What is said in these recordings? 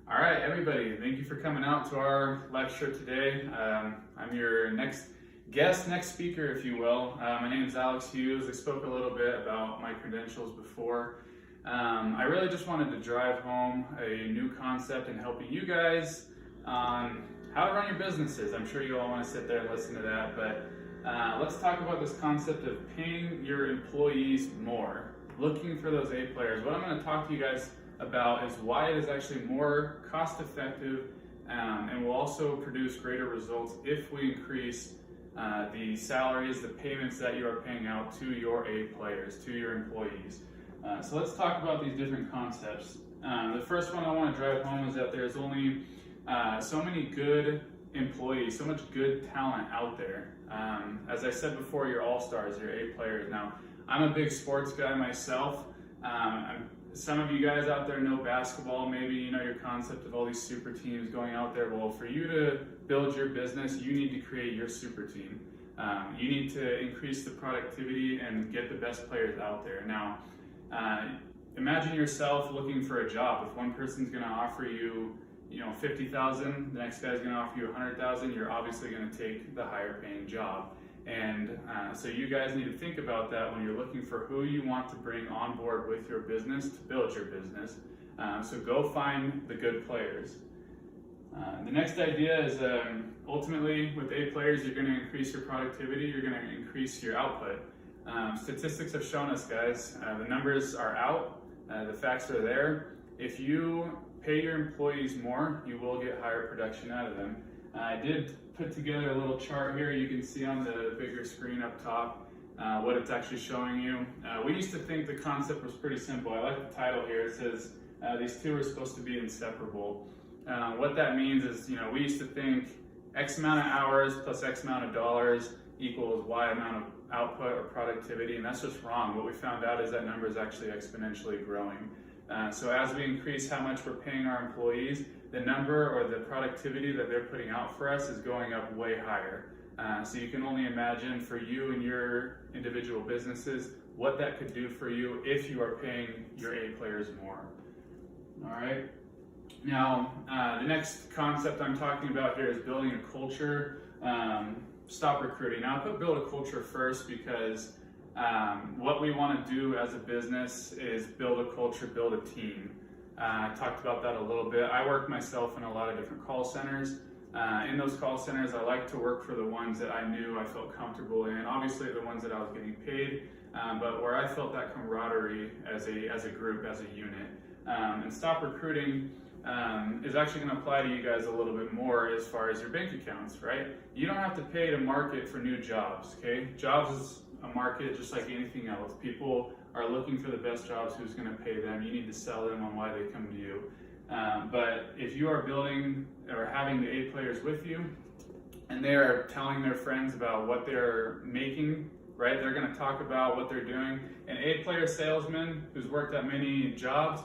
All right, everybody, thank you for coming out to our lecture today. I'm your next speaker, if you will. My name is Alex Hughes. I spoke a little bit about my credentials before. I really just wanted to drive home a new concept and helping you guys on how to run your businesses. I'm sure you all want to sit there and listen to that, but let's talk about this concept of paying your employees more, looking for those A players. What I'm going to talk to you guys about is why it is actually more cost effective and will also produce greater results if we increase the salaries, the payments that you are paying out to your A players, to your employees. So let's talk about these different concepts. The first one I want to drive home is that there's only so many good employees, so much good talent out there. As I said before, you're all-stars, you're A players. Now, I'm a big sports guy myself. Some of you guys out there know basketball, maybe you know your concept of all these super teams going out there. Well, for you to build your business, you need to create your super team. You need to increase the productivity and get the best players out there. Now, imagine yourself looking for a job. If one person's going to offer you, $50,000, the next guy's going to offer you $100,000, you're obviously going to take the higher paying job. And so you guys need to think about that when you're looking for who you want to bring on board with your business to build your business. So go find the good players. The next idea is ultimately with A players, you're going to increase your productivity, you're going to increase your output. Statistics have shown us, guys, the numbers are out, the facts are there. If you pay your employees more, you will get higher production out of them. I did put together a little chart here. You can see on the bigger screen up top what it's actually showing you. We used to think the concept was pretty simple. I like the title here. It says these two are supposed to be inseparable. What that means is, we used to think X amount of hours plus X amount of dollars equals Y amount of output or productivity, and that's just wrong. What we found out is that number is actually exponentially growing. So as we increase how much we're paying our employees, the number or the productivity that they're putting out for us is going up way higher. So you can only imagine for you and your individual businesses what that could do for you if you are paying your A players more. All right. Now, the next concept I'm talking about here is building a culture. Stop recruiting. Now, I put build a culture first because what we want to do as a business is build a culture, build a team. I talked about that a little bit. I work myself in a lot of different call centers. In those call centers, I like to work for the ones that I knew I felt comfortable in. Obviously, the ones that I was getting paid, but where I felt that camaraderie as a group, as a unit. And stop recruiting is actually going to apply to you guys a little bit more as far as your bank accounts, right? You don't have to pay to market for new jobs, okay? Jobs is a market just like anything else. People are looking for the best jobs, who's going to pay them. You need to sell them on why they come to you. But if you are building or having the A players with you and they are telling their friends about what they're making, right? They're going to talk about what they're doing. An A player salesman who's worked at many jobs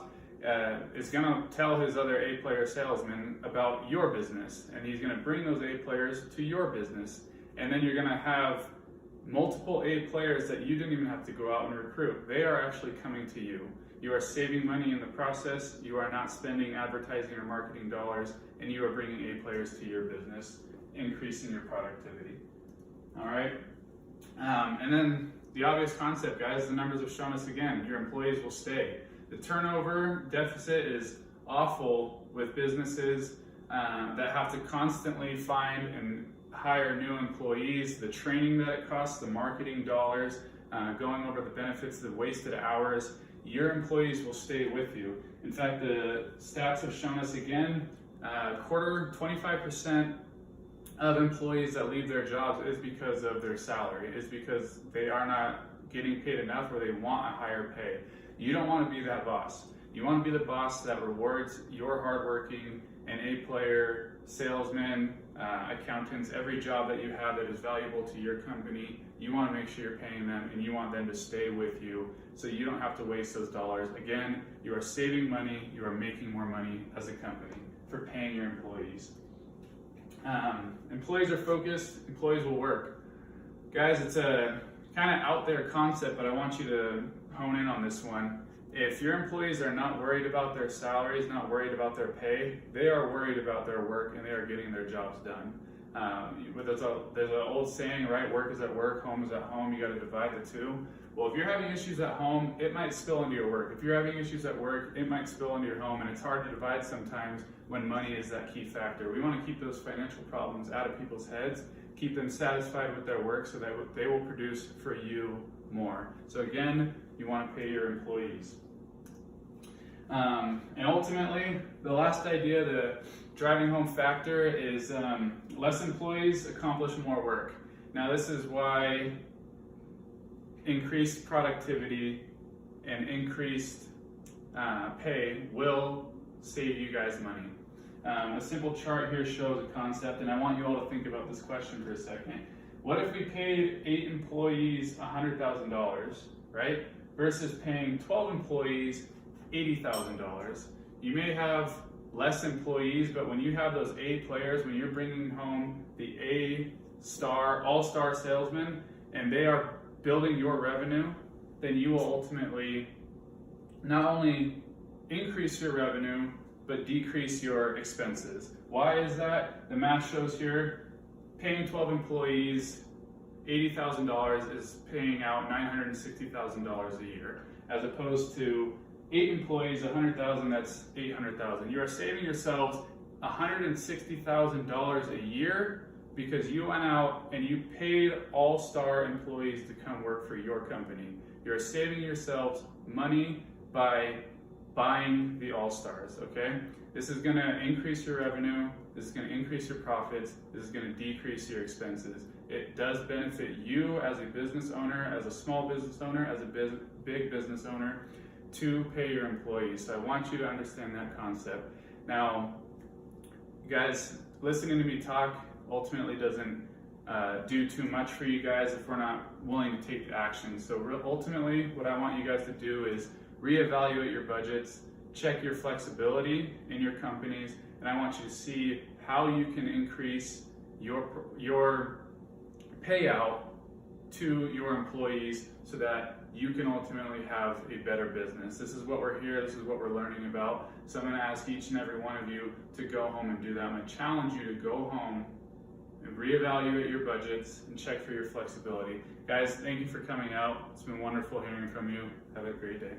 is going to tell his other A player salesman about your business, and he's going to bring those A players to your business. And then you're going to have multiple A players that you didn't even have to go out and recruit. They are actually coming to you. You are saving money in the process. You are not spending advertising or marketing dollars, and you are bringing A players to your business, increasing your productivity. All right. And then the obvious concept, guys, the numbers have shown us again, your employees will stay. The turnover deficit is awful with businesses that have to constantly find and hire new employees, the training that it costs, the marketing dollars, going over the benefits, the wasted hours. Your employees will stay with you. In fact, the stats have shown us again, 25% of employees that leave their jobs is because of their salary, is because they are not getting paid enough or they want a higher pay. You don't want to be that boss. You want to be the boss that rewards your hardworking and A player salesmen, accountants, every job that you have that is valuable to your company. You want to make sure you're paying them and you want them to stay with you so you don't have to waste those dollars. Again, you are saving money, you are making more money as a company for paying your employees. Employees are focused, employees will work. Guys, it's a kind of out there concept, but I want you to hone in on this one. If your employees are not worried about their salaries, not worried about their pay, they are worried about their work and they are getting their jobs done. There's an old saying, right? Work is at work, home is at home. You got to divide the two. Well, if you're having issues at home, it might spill into your work. If you're having issues at work, it might spill into your home, and it's hard to divide sometimes when money is that key factor. We want to keep those financial problems out of people's heads, keep them satisfied with their work so that they will produce for you more. So again, you want to pay your employees. And ultimately, the last idea, the driving home factor, is less employees accomplish more work. Now, this is why increased productivity and increased pay will save you guys money. A simple chart here shows a concept, and I want you all to think about this question for a second. What if we paid 8 employees $100,000, right, versus paying 12 employees $80,000? You may have less employees, but when you have those A players, when you're bringing home the A-star, all-star salesman, and they are building your revenue, then you will ultimately not only increase your revenue, but decrease your expenses. Why is that? The math shows here, paying 12 employees $80,000 is paying out $960,000 a year, as opposed to 8 employees, $100,000, that's $800,000. You are saving yourselves $160,000 a year because you went out and you paid all-star employees to come work for your company. You're saving yourselves money by buying the all-stars, okay? This is gonna increase your revenue, this is gonna increase your profits, this is gonna decrease your expenses. It does benefit you as a business owner, as a small business owner, as a big business owner, to pay your employees. So I want you to understand that concept. Now, guys, listening to me talk ultimately doesn't do too much for you guys if we're not willing to take the action. So ultimately, what I want you guys to do is reevaluate your budgets, check your flexibility in your companies, and I want you to see how you can increase your payout to your employees so that you can ultimately have a better business. This is what we're here, this is what we're learning about. So I'm gonna ask each and every one of you to go home and do that. I'm gonna challenge you to go home and reevaluate your budgets and check for your flexibility. Guys, thank you for coming out. It's been wonderful hearing from you. Have a great day.